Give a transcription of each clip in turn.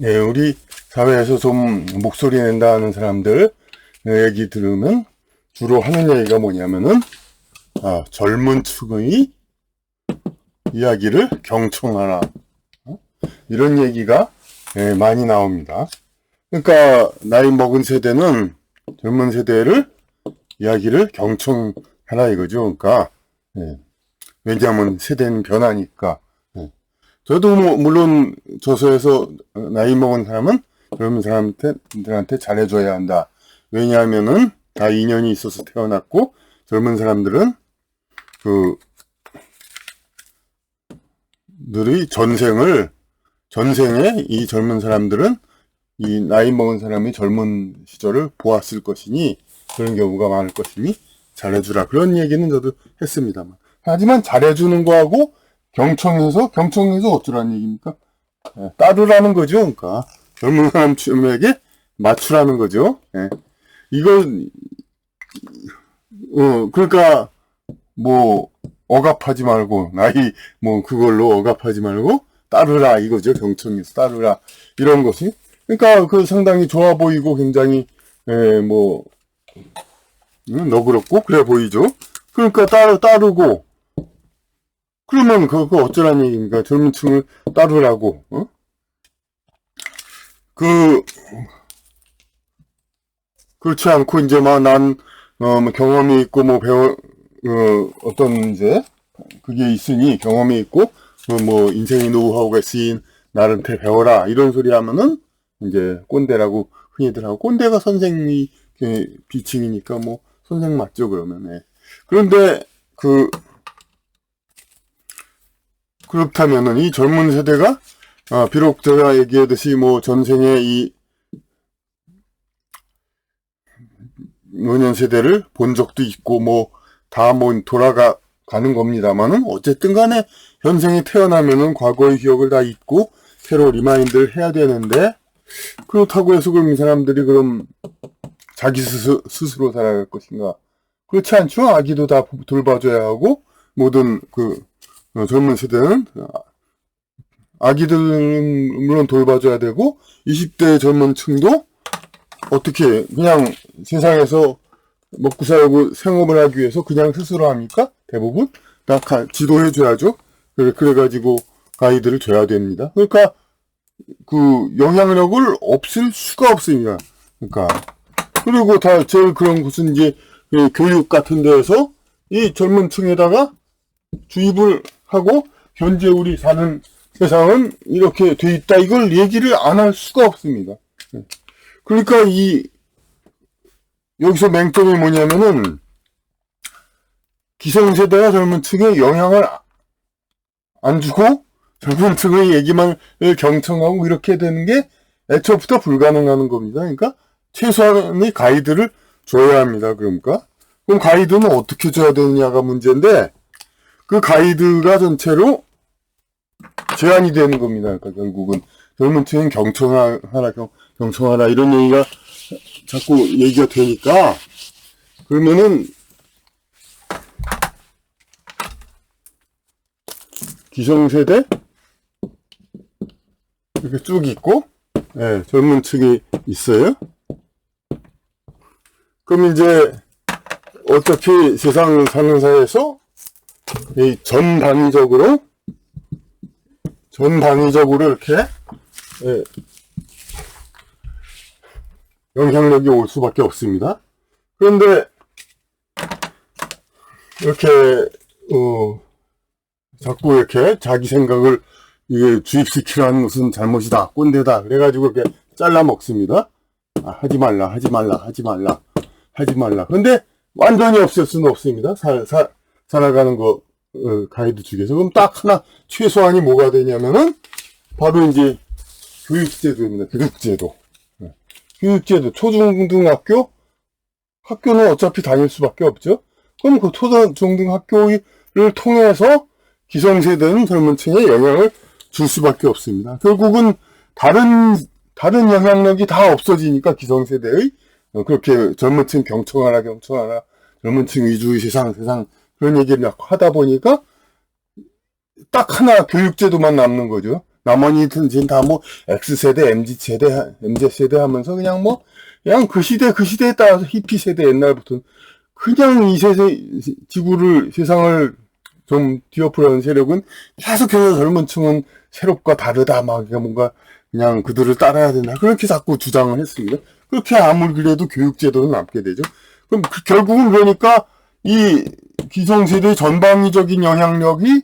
예, 우리 사회에서 좀 목소리 낸다 하는 사람들 얘기 들으면 주로 하는 얘기가 뭐냐면은, 젊은 층의 이야기를 경청하라. 이런 얘기가 많이 나옵니다. 그러니까 나이 먹은 세대는 젊은 세대를 이야기를 경청하라 이거죠. 그러니까 왜냐하면 세대는 변하니까. 저도 물론 저서에서 나이 먹은 사람은 젊은 사람들한테 잘해줘야 한다. 왜냐하면은 다 인연이 있어서 태어났고 젊은 사람들은 들이 전생에 이 젊은 사람들은 이 나이 먹은 사람이 젊은 시절을 보았을 것이니 그런 경우가 많을 것이니 잘해주라. 그런 얘기는 저도 했습니다만. 하지만 잘해주는 거하고 경청해서 어쩌라는 얘기입니까? 따르라는 거죠. 그러니까 젊은 사람에게 맞추라는 거죠. 이거 그러니까 뭐 억압하지 말고 나이 뭐 그걸로 억압하지 말고 따르라 이거죠. 경청해서 따르라 이런 것이. 그러니까 그 상당히 좋아 보이고 굉장히 뭐 너그럽고 그래 보이죠. 그러니까 따르고 그러면 그거 어쩌라는 얘기입니까? 젊은 층을 따르라고. 그렇지 않고 이제 난 경험이 있고 뭐 어떤 이제 그게 있으니 경험이 있고 뭐 인생의 노하우가 있으니 나한테 배워라 이런 소리 하면은 이제 꼰대라고 흔히들 하고, 꼰대가 선생이 비칭이니까 뭐 선생 맞죠 그러면. 그런데 그렇다면은 이 젊은 세대가 비록 제가 얘기하듯이 뭐 전생에 이 노년 세대를 본 적도 있고 뭐 다 뭐 돌아가는 겁니다만은 어쨌든 간에 현생에 태어나면은 과거의 기억을 다 잊고 새로 리마인드를 해야 되는데, 그렇다고 해서 그럼 이 사람들이 그럼 자기 스스로 살아갈 것인가? 그렇지 않죠. 아기도 다 돌봐줘야 하고 모든 젊은 세대는 아기들은 물론 돌봐줘야 되고 20대 젊은 층도 어떻게 그냥 세상에서 먹고 살고 생업을 하기 위해서 그냥 스스로 합니까? 대부분 다 지도해줘야죠. 그래가지고 가이드를 줘야 됩니다. 그러니까 그 영향력을 없앨 수가 없습니다. 그러니까 그리고 다 제일 그런 곳은 이제 교육 같은 데에서 이 젊은 층에다가 주입을 하고 현재 우리 사는 세상은 이렇게 돼 있다 이걸 얘기를 안 할 수가 없습니다. 그러니까 여기서 맹점이 뭐냐면은 기성세대가 젊은 층에 영향을 안 주고 젊은 층의 얘기만 경청하고 이렇게 되는 게 애초부터 불가능한 겁니다. 그러니까 최소한의 가이드를 줘야 합니다. 그러니까 그럼 가이드는 어떻게 줘야 되느냐가 문제인데, 그 가이드가 전체로 제한이 되는 겁니다. 그러니까 결국은 젊은 층은 경청하라 이런 얘기가 자꾸 얘기가 되니까, 그러면은 기성세대 이렇게 쭉 있고 젊은 층이 있어요. 그럼 이제 어차피 세상 사는 사회에서 이 전 단위적으로 이렇게 영향력이 올 수밖에 없습니다. 그런데 이렇게 자꾸 이렇게 자기 생각을 이게 주입시키라는 것은 잘못이다, 꼰대다 그래가지고 이렇게 잘라 먹습니다. 하지 말라. 근데 완전히 없앨 수는 없습니다. 살아가는 거 가이드 중에서. 그럼 딱 하나 최소한이 뭐가 되냐면은 바로 이제 교육제도입니다. 교육제도 초중등학교는 어차피 다닐 수밖에 없죠. 그럼 그 초중등학교를 통해서 기성세대는 젊은 층에 영향을 줄 수밖에 없습니다. 결국은 다른 영향력이 다 없어지니까 기성세대의 그렇게 젊은 층 경청하라 젊은 층 위주의 세상 그런 얘기를 하다 보니까 딱 하나 교육제도만 남는 거죠. 나머지는 다 뭐 X세대, MZ세대 하면서 그냥 그 시대에 따라서 히피 세대 옛날부터 그냥 이 세상을 좀 뒤엎으려는 세력은 계속해서 젊은 층은 새롭고 다르다, 뭔가 그냥 그들을 따라야 된다. 그렇게 자꾸 주장을 했습니다. 그렇게 아무리 그래도 교육제도는 남게 되죠. 그럼 결국은 그러니까 이 기성세대의 전방위적인 영향력이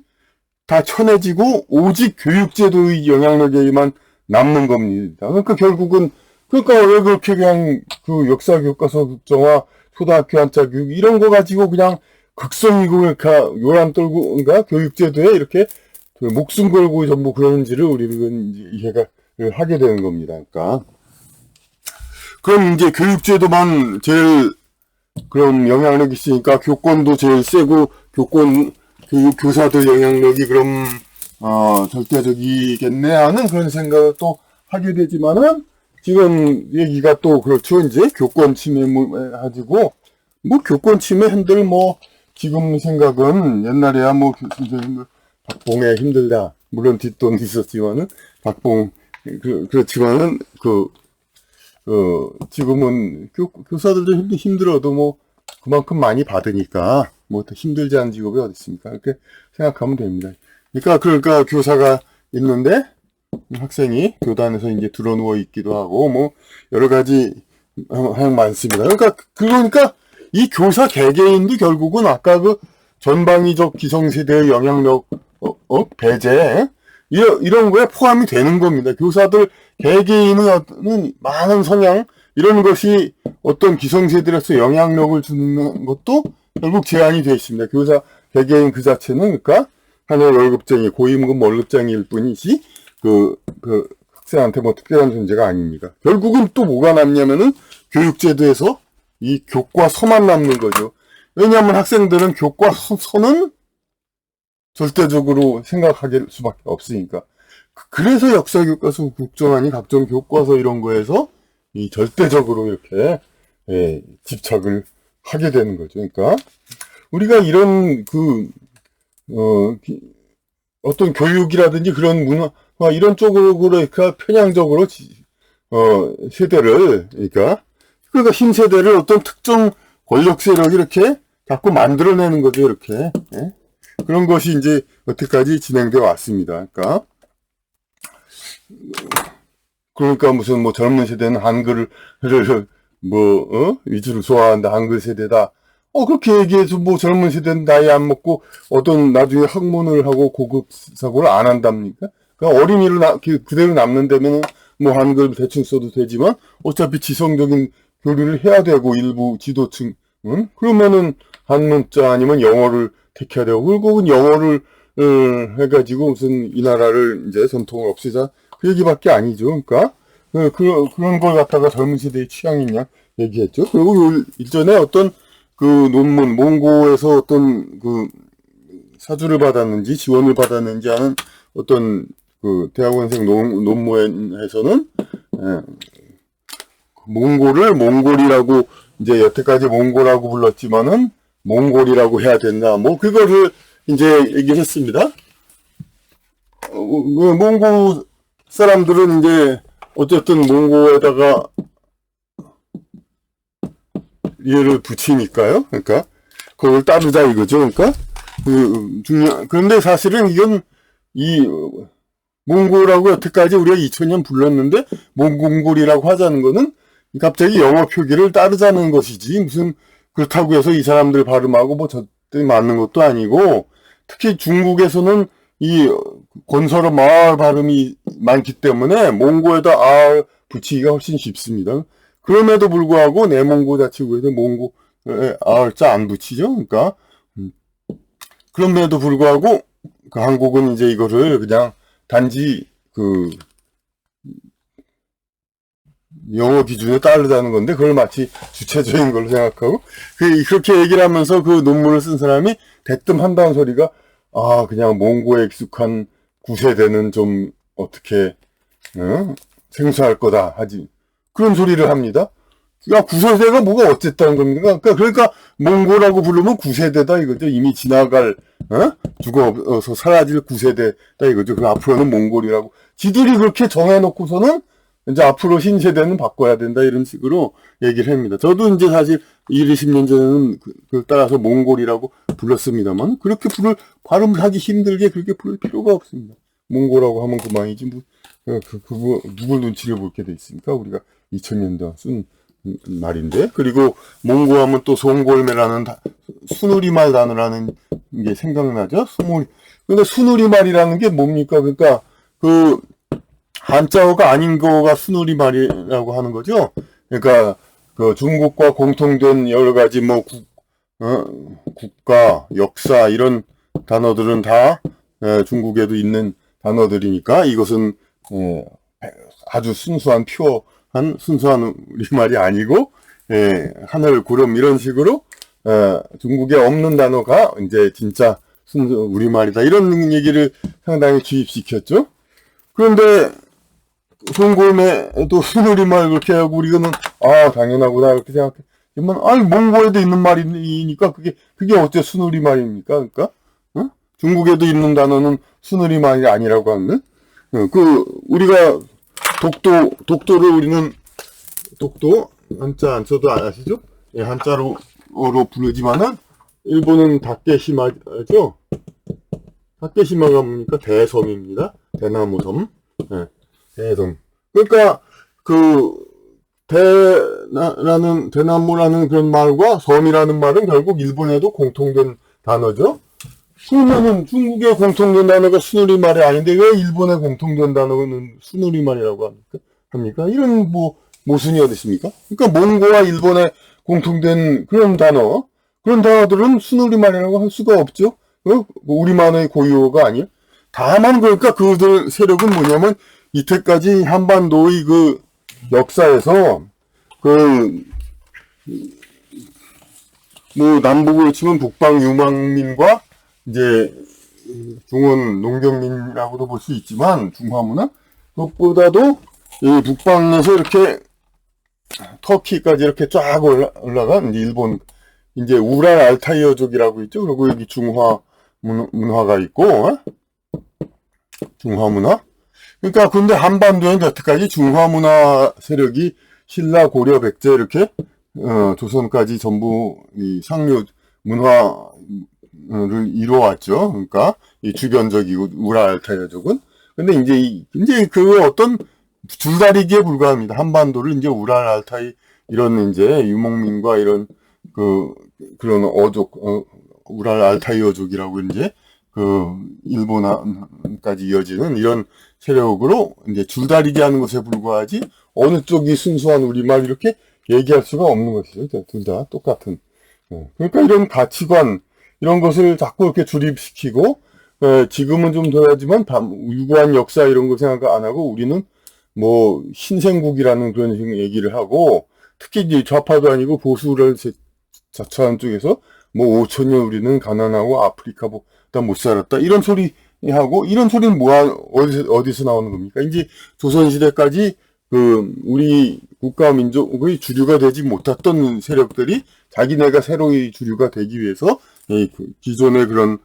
다 천해지고 오직 교육제도의 영향력에만 남는 겁니다. 그러니까 결국은 왜 그렇게 그냥 그 역사 교과서 국정화, 초등학교 한자 교육 이런 거 가지고 그냥 극성이고 요란 떨고 그러니까 교육제도에 이렇게 목숨 걸고 전부 그러는지를 우리는 이제 이해가 하게 되는 겁니다. 그러니까 그럼 이제 교육제도만 제일 그럼 영향력이 있으니까 교권도 제일 세고 교사들 영향력이 그럼 절대적이겠네 하는 그런 생각을 또 하게 되지만은 지금 얘기가 또 그렇죠. 이제 교권 침해 가지고 교권 침해 한들 지금 생각은 옛날에야 선생님 박봉에 힘들다. 물론 뒷돈 있었지만은 그렇지만은 지금은 교사들도 힘들어도 그만큼 많이 받으니까 더 힘들지 않은 직업이 어디 있습니까? 이렇게 생각하면 됩니다. 그러니까 교사가 있는데 학생이 교단에서 이제 드러누워 있기도 하고 여러 가지 많습니다. 그러니까 이 교사 개개인도 결국은 아까 그 전방위적 기성세대의 영향력 배제 이런 거에 포함이 되는 겁니다. 교사들 개개인은 많은 성향 이런 것이 어떤 기성세대로서 영향력을 주는 것도 결국 제한이 되어 있습니다. 교사 개개인 그 자체는 그러니까 하나의 월급쟁이, 고임금 월급쟁이일 뿐이지 그 학생한테 특별한 존재가 아닙니다. 결국은 또 뭐가 남냐면은 교육제도에서 이 교과서만 남는 거죠. 왜냐하면 학생들은 교과서는 절대적으로 생각할 수밖에 없으니까. 그래서 역사교과서, 국정원이 각종 교과서 이런 거에서 이 절대적으로 이렇게 집착을 하게 되는 거죠. 그러니까 우리가 이런 어떤 교육이라든지 그런 문화 이런 쪽으로 그러니까 편향적으로 세대를 그러니까 흰 세대를 어떤 특정 권력 세력이 이렇게 자꾸 만들어내는 거죠. 이렇게 그런 것이 이제 여태까지 진행되어 왔습니다. 그러니까 무슨 젊은 세대는 한글을 위주로 좋아한다. 한글 세대다. 그렇게 얘기해서 젊은 세대는 나이 안 먹고 나중에 학문을 하고 고급 사고를 안 한답니까? 그러니까 어린이로 그대로 남는다면 한글 대충 써도 되지만 어차피 지성적인 교류를 해야 되고 일부 지도층 그러면은 한문자 아니면 영어를 택해야 되고 결국은 영어를 해가지고 무슨 이 나라를 이제 전통을 없애자 그 얘기밖에 아니죠. 그러니까 그런 걸 갖다가 젊은 세대의 취향이냐 얘기했죠. 그리고 일전에 어떤 논문 몽고에서 어떤 사주를 받았는지 지원을 받았는지 하는 어떤 대학원생 논문에서는 몽골이라고 이제 여태까지 몽골이라고 불렀지만은 몽골이라고 해야 된다. 그거를 이제 얘기했습니다. 몽고 사람들은 이제 어쨌든 몽고에다가 얘를 붙이니까요. 그러니까 그걸 따르자 이거죠. 그러니까 그런데 사실은 이건 몽골이라고 여태까지 우리가 2000년 불렀는데 몽골이라고 하자는 거는 갑자기 영어 표기를 따르자는 것이지 무슨 그렇다고 해서 이 사람들 발음하고 저때 맞는 것도 아니고 특히 중국에서는 이 건설어 마을 발음이 많기 때문에 몽고에다 아 붙이기가 훨씬 쉽습니다. 그럼에도 불구하고 내몽고 자치구에서 몽고에 아자 안 붙이죠. 그러니까 그럼에도 불구하고 한국은 이제 이거를 그냥 단지 영어 기준에 따르다는 건데 그걸 마치 주체적인 걸로 생각하고 그렇게 얘기를 하면서 그 논문을 쓴 사람이 대뜸 한다는 소리가 그냥 몽고에 익숙한 9세대는 좀 어떻게 생소할 거다 하지 그런 소리를 합니다. 야, 9세대가 뭐가 어쨌다는 겁니까? 그러니까 몽골하고 부르면 9세대다 이거죠. 이미 지나갈, 죽어서 사라질 9세대다 이거죠. 그 앞으로는 몽골이라고. 지들이 그렇게 정해놓고서는 이제 앞으로 신세대는 바꿔야 된다 이런 식으로 얘기를 합니다. 저도 이제 사실 20년 전에는 그걸 따라서 몽골이라고 불렀습니다만 그렇게 발음하기 힘들게 그렇게 부를 필요가 없습니다. 몽골하고 하면 그만이지 그거 누굴 눈치를 볼 게 돼 있습니까? 우리가 2000년대 쓴 말인데. 그리고 몽고하면 또 송골매라는 수누리말 단어라는 게 생각나죠? 근데 수누리말이라는 게 뭡니까? 그러니까 그 한자어가 아닌 거가 수누리말이라고 하는 거죠. 그러니까 그 중국과 공통된 여러 가지 뭐 국가, 역사 이런 단어들은 다 중국에도 있는 단어들이니까 이것은 아주 순수한 순수한 우리말이 아니고 하늘, 구름 이런 식으로 중국에 없는 단어가 이제 진짜 순수 우리말이다 이런 얘기를 상당히 주입시켰죠. 그런데 송골매도 순우리말 그렇게 하고 우리는 당연하구나 이렇게 생각했지만 아니 몽골에도 있는 말이니까 그게 어째 순우리말입니까? 그러니까 중국에도 있는 단어는 순우리말이 아니라고 하는 우리가 독도를 우리는 독도 한자 안 써도 아시죠? 예, 한자로 부르지만은 일본은 다케시마죠. 다케시마가 뭡니까? 대섬입니다. 대나무섬. 예, 대섬. 그러니까 대나무라는 그런 말과 섬이라는 말은 결국 일본에도 공통된 단어죠. 그러면은 중국에 공통된 단어가 순우리말이 아닌데 왜 일본에 공통된 단어는 순우리말이라고 합니까? 이런 모순이 어디 있습니까? 그러니까 몽고와 일본에 공통된 그런 단어들은 순우리말이라고 할 수가 없죠. 우리만의 고유어가 아니에요. 다만 그러니까 그들 세력은 뭐냐면 이때까지 한반도의 그 역사에서 남북으로 치면 북방 유망민과 이제 중원 농경민이라고도 볼 수 있지만 중화문화 그것보다도 이 북방에서 이렇게 터키까지 이렇게 쫙 올라간 이제 일본 이제 우랄 알타이어족이라고 있죠. 그리고 여기 중화 문화가 있고 중화 문화. 그러니까 근데 한반도에는 여태까지 중화 문화 세력이 신라 고려 백제 이렇게 조선까지 전부 이 상류 문화 를 이루어왔죠. 그러니까 이 주변적이고 우랄 알타이어족은. 근데 이제 그 어떤 줄다리기에 불과합니다. 한반도를 이제 우랄 알타이 이런 이제 유목민과 이런 그런 우랄 알타이어족이라고 이제 일본까지 이어지는 이런 세력으로 이제 줄다리기 하는 것에 불과하지 어느 쪽이 순수한 우리말 이렇게 얘기할 수가 없는 것이죠. 둘 다 똑같은. 그러니까 이런 가치관 이런 것을 자꾸 이렇게 주립시키고, 지금은 좀 덜하지만, 유구한 역사 이런 거 생각 안 하고, 우리는 신생국이라는 그런 얘기를 하고, 특히 이제 좌파도 아니고 보수를 자처한 쪽에서, 5천년 우리는 가난하고 아프리카보다 못 살았다. 이런 소리 하고, 이런 소리는 어디서 나오는 겁니까? 이제 조선시대까지 우리 국가 민족의 주류가 되지 못했던 세력들이 자기네가 새로이 주류가 되기 위해서 기존의 그런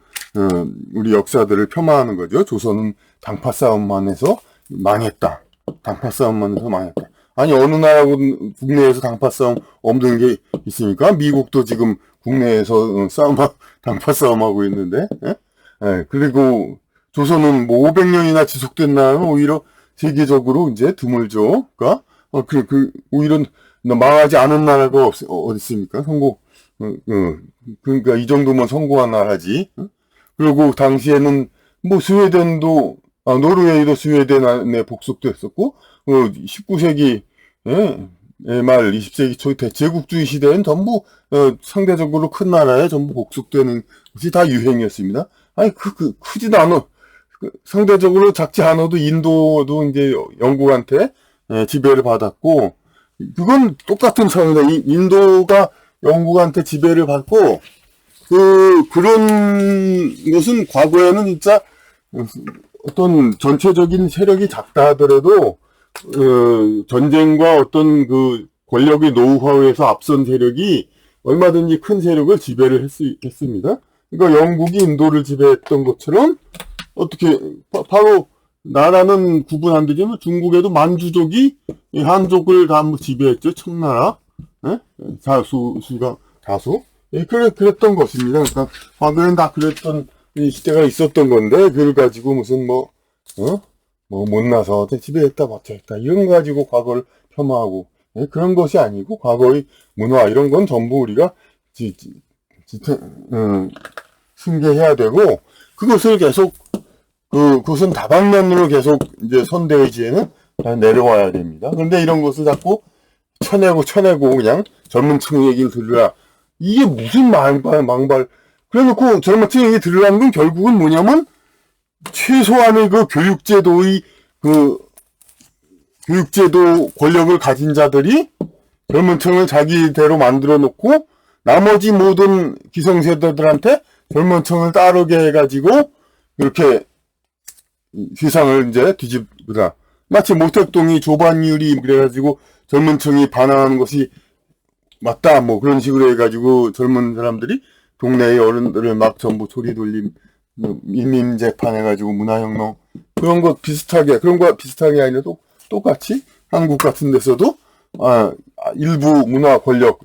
우리 역사들을 폄하하는 거죠. 조선은 당파 싸움만 해서 망했다. 아니 어느 나라 국내에서 당파 싸움 없는 게 있습니까? 미국도 지금 국내에서 당파 싸움하고 있는데. 그리고 조선은 500년이나 지속된 나라는 오히려 세계적으로 이제 드물죠. 그러니까 오히려 망하지 않은 나라가 어디 있습니까? 그러니까 이 정도면 성공한 나라지. 그리고 당시에는 스웨덴도 노르웨이도 스웨덴 안에 복속됐었고 19세기 말 20세기 초 대제국주의 시대엔 전부 상대적으로 큰 나라에 전부 복속되는 것이 다 유행이었습니다. 아니 크지도 않아. 상대적으로 작지 않아도 인도도 이제 영국한테 지배를 받았고 그건 똑같은 상황이다. 인도가 영국한테 지배를 받고 그런 것은 과거에는 진짜 어떤 전체적인 세력이 작다 하더라도 전쟁과 어떤 권력의 노후화에서 앞선 세력이 얼마든지 큰 세력을 지배를 했습니다. 그러니까 영국이 인도를 지배했던 것처럼 어떻게 바로 나라는 구분 안 되지만 중국에도 만주족이 한족을 다 지배했죠. 청나라. 예? 수가 다수. 예, 그랬던 것입니다. 그러니까 과거엔 다 그랬던 시대가 있었던 건데 그걸 가지고 무슨 못나서 지배했다 맞춰했다 이런 거 가지고 과거를 폄하하고 예, 그런 것이 아니고 과거의 문화 이런 건 전부 우리가 승계해야 되고 그것을 계속 그것은 다방면으로 계속 이제 선대의지에는 내려와야 됩니다. 그런데 이런 것을 자꾸 쳐내고 그냥 젊은 층 얘기를 들으라. 이게 무슨 망발. 그래놓고 젊은 층 얘기 들으라는 건 결국은 뭐냐면 최소한의 교육제도 권력을 가진 자들이 젊은 층을 자기대로 만들어 놓고 나머지 모든 기성세대들한테 젊은 층을 따르게 해가지고 이렇게 세상을 이제 뒤집으라. 마치 모택동이 조반율이 그래가지고 젊은 층이 반항하는 것이 맞다 그런 식으로 해가지고 젊은 사람들이 동네의 어른들을 막 전부 소리 돌림 민민재판 해가지고 문화혁명 그런 거 비슷하게 아니라 똑같이 한국 같은 데서도 일부 문화 권력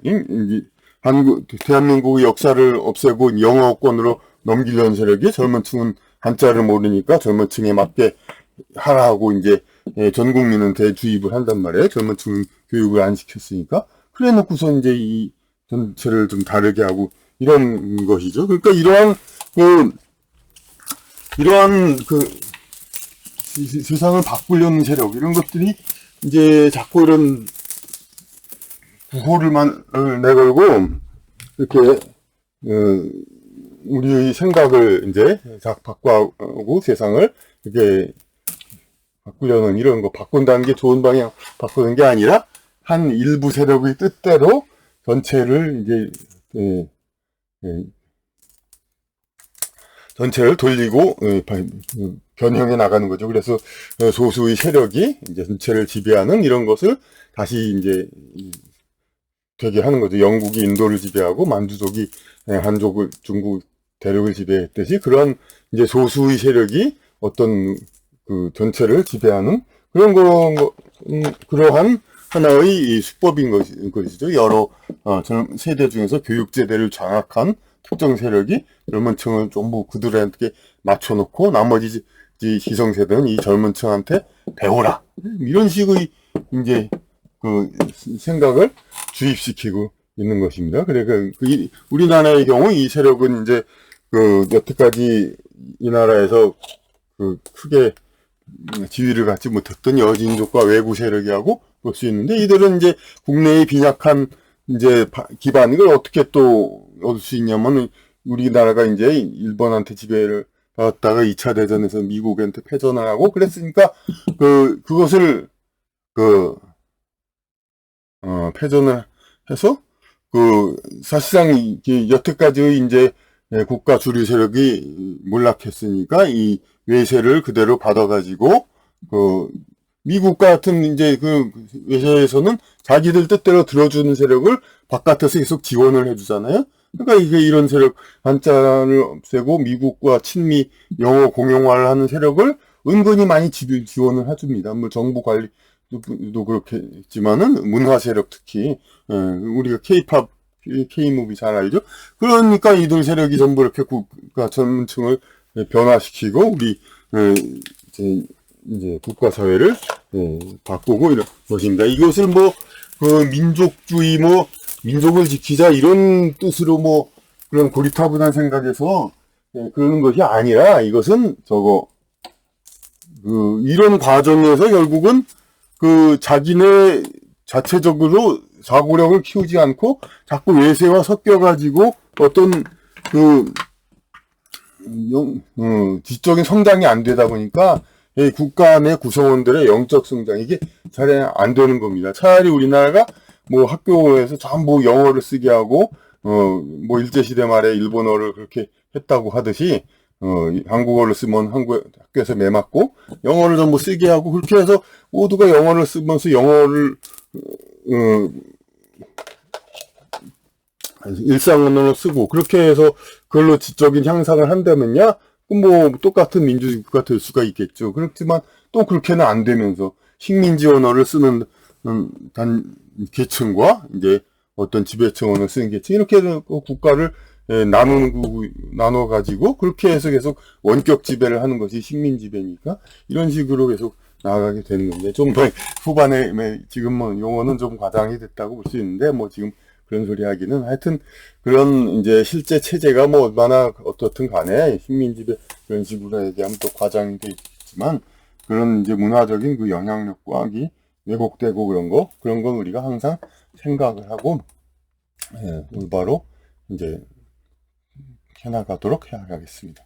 대한민국의 역사를 없애고 영어권으로 넘기려는 세력이 젊은 층은 한자를 모르니까 젊은 층에 맞게 하라고 이제 전 국민은 대주입을 한단 말이에요. 젊은 층은 교육을 안 시켰으니까. 그래 놓고서 이제 이 전체를 좀 다르게 하고 이런 것이죠. 그러니까 이러한 세상을 바꾸려는 세력 이런 것들이 이제 자꾸 이런 구호를 내걸고 이렇게 우리의 생각을 이제 바꾸고 세상을 이렇게 바꾸려는 이런 거 바꾼다는 게 좋은 방향 바꾸는 게 아니라 한 일부 세력의 뜻대로 전체를 이제 전체를 돌리고 변형해 나가는 거죠. 그래서 소수의 세력이 이제 전체를 지배하는 이런 것을 다시 이제 되게 하는 거죠. 영국이 인도를 지배하고 만주족이 한족을 중국 대륙을 지배했듯이 그런 이제 소수의 세력이 어떤 전체를 지배하는 그러한 하나의 수법인 것이죠. 여러 세대 중에서 교육제대를 장악한 특정 세력이 젊은 층을 전부 그들한테 맞춰놓고 나머지 기성세대는 이 젊은 층한테 배워라. 이런 식의 이제 생각을 주입시키고 있는 것입니다. 그러니까 우리나라의 경우 이 세력은 이제 여태까지 이 나라에서 크게 지위를 갖지 못했던 여진족과 외구 세력이라고 볼 수 있는데 이들은 이제 국내의 빈약한 이제 기반을 어떻게 또 얻을 수 있냐면 우리나라가 이제 일본한테 지배를 받았다가 2차 대전에서 미국한테 패전을 하고 그랬으니까 그것을 패전을 해서 사실상 여태까지의 이제 국가 주류 세력이 몰락했으니까 이 외세를 그대로 받아가지고 미국 같은 이제 외세에서는 자기들 뜻대로 들어주는 세력을 바깥에서 계속 지원을 해주잖아요. 그러니까 이게 이런 세력 한자를 없애고 미국과 친미 영어 공용화를 하는 세력을 은근히 많이 지원을 해줍니다. 뭐 정부 관리도 그렇겠지만은 문화 세력 특히 우리가 K-팝, K-무비 잘 알죠? 그러니까 이들 세력이 전부 이렇게 국가 전문층을 변화시키고 우리 이제 국가 사회를 바꾸고 이런 것입니다. 이것을 민족주의 민족을 지키자 이런 뜻으로 그런 고리타분한 생각에서 그러는 것이 아니라 이것은 이런 과정에서 결국은 자기네 자체적으로 사고력을 키우지 않고 자꾸 외세와 섞여가지고 어떤 지적인 성장이 안 되다 보니까 국가 내 구성원들의 영적 성장 이게 잘 안 되는 겁니다. 차라리 우리나라가 학교에서 전부 영어를 쓰게 하고 일제시대 말에 일본어를 그렇게 했다고 하듯이 한국어를 쓰면 학교에서 매맞고 영어를 전부 쓰게 하고 그렇게 해서 모두가 영어를 쓰면서 영어를 일상 언어로 쓰고 그렇게 해서 그걸로 지적인 향상을 한다면야 뭐 똑같은 민주국가 될 수가 있겠죠. 그렇지만 또 그렇게는 안 되면서 식민지 언어를 쓰는 계층과 이제 어떤 지배층 언어를 쓰는 계층 이렇게 국가를 나눠 가지고 그렇게 해서 계속 원격 지배를 하는 것이 식민 지배니까 이런 식으로 계속 나아가게 되는 건데 좀 후반에 지금 뭐 용어는 좀 과장이 됐다고 볼 수 있는데 뭐 지금 그런 소리 하기는 하여튼 그런 이제 실제 체제가 뭐 얼마나 어떻든 간에 식민 지배 그런 식으로 얘기하면 또 과장이 돼 있지만 그런 이제 문화적인 그 영향력과 왜곡되고 그런 건 우리가 항상 생각을 하고 올바로 이제 해나가도록 해야겠습니다.